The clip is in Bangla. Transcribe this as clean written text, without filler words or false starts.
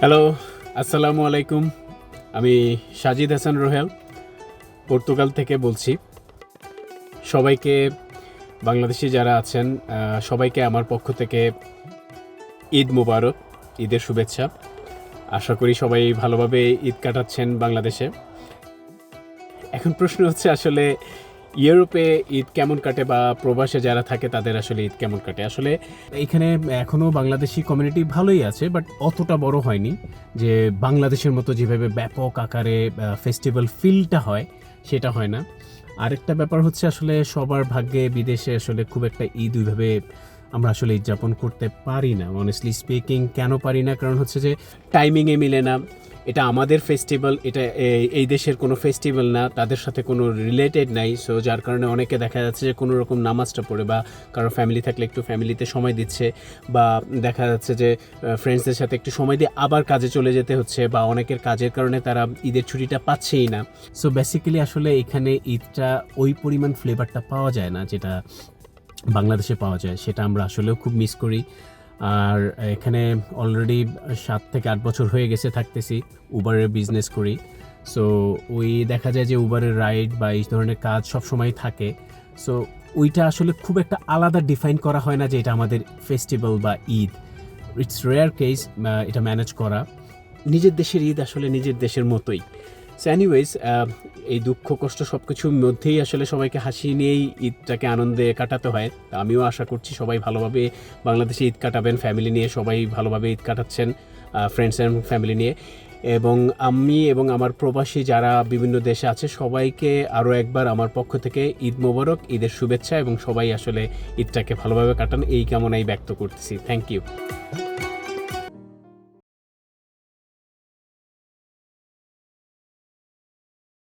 হ্যালো, আসসালামু আলাইকুম। আমি সাজিদ হাসান রোহেল, পর্তুগাল থেকে বলছি। সবাইকে, বাংলাদেশি যারা আছেন সবাইকে আমার পক্ষ থেকে ঈদ মুবারক, ঈদের শুভেচ্ছা। আশা করি সবাই ভালোভাবে ঈদ কাটাচ্ছেন বাংলাদেশে। এখন প্রশ্ন হচ্ছে আসলে ইউরোপে ঈদ কেমন কাটে বা প্রবাসে যারা থাকে তাদের আসলে ঈদ কেমন কাটে। আসলে এইখানে এখনও বাংলাদেশি কমিউনিটি ভালোই আছে, বাট অতটা বড় হয়নি যে বাংলাদেশের মতো যেভাবে ব্যাপক আকারে ফেস্টিভ্যাল ফিলটা হয় সেটা হয় না। আরেকটা ব্যাপার হচ্ছে আসলে সবার ভাগ্যে বিদেশে আসলে খুব একটা ঈদ ওইভাবে আমরা আসলে উদযাপন করতে পারি না। অনেস্টলি স্পিকিং কেন পারি না, কারণ হচ্ছে যে টাইমিংয়ে মিলে না। এটা আমাদের ফেস্টিভ্যাল, এটা এই দেশের কোনো ফেস্টিভ্যাল না, তাদের সাথে কোনো রিলেটেড নাই। সো যার কারণে অনেকে দেখা যাচ্ছে যে কোনো রকম নামাজটা পড়ে বা কারো ফ্যামিলি থাকলে একটু ফ্যামিলিতে সময় দিচ্ছে, বা দেখা যাচ্ছে যে ফ্রেন্ডসদের সাথে একটু সময় দিয়ে আবার কাজে চলে যেতে হচ্ছে, বা অনেকের কাজের কারণে তারা ঈদের ছুটিটা পাচ্ছেই না। সো বেসিক্যালি আসলে এখানে ঈদটা ওই পরিমাণ ফ্লেভারটা পাওয়া যায় না যেটা বাংলাদেশে পাওয়া যায়, সেটা আমরা আসলেও খুব মিস করি। আর এখানে অলরেডি 7 থেকে 8 বছর হয়ে গেছে থাকতেছি, উবারের বিজনেস করি। সো ওই দেখা যায় যে উবারের রাইড বা এই ধরনের কাজ সবসময় থাকে। সো ওইটা আসলে খুব একটা আলাদা ডিফাইন করা হয় না যে এটা আমাদের ফেস্টিভ্যাল বা ঈদ। ইটস রেয়ার কেস এটা ম্যানেজ করা। নিজের দেশের ঈদ আসলে নিজের দেশের মতোই। সো এনিওয়েজ, এই দুঃখ কষ্ট সব কিছুর মধ্যেই আসলে সবাইকে হাসি নিয়েই ঈদটাকে আনন্দে কাটাতে হয়। আমিও আশা করছি সবাই ভালোভাবে বাংলাদেশে ঈদ কাটাবেন, ফ্যামিলি নিয়ে সবাই ভালোভাবে ঈদ কাটাচ্ছেন, ফ্রেন্ডস অ্যান্ড ফ্যামিলি নিয়ে। এবং আমি এবং আমার প্রবাসী যারা বিভিন্ন দেশে আছে সবাইকে আরও একবার আমার পক্ষ থেকে ঈদ মোবারক, ঈদের শুভেচ্ছা, এবং সবাই আসলে ঈদটাকে ভালোভাবে কাটান এই কামনাই ব্যক্ত করতেছি। Thank you.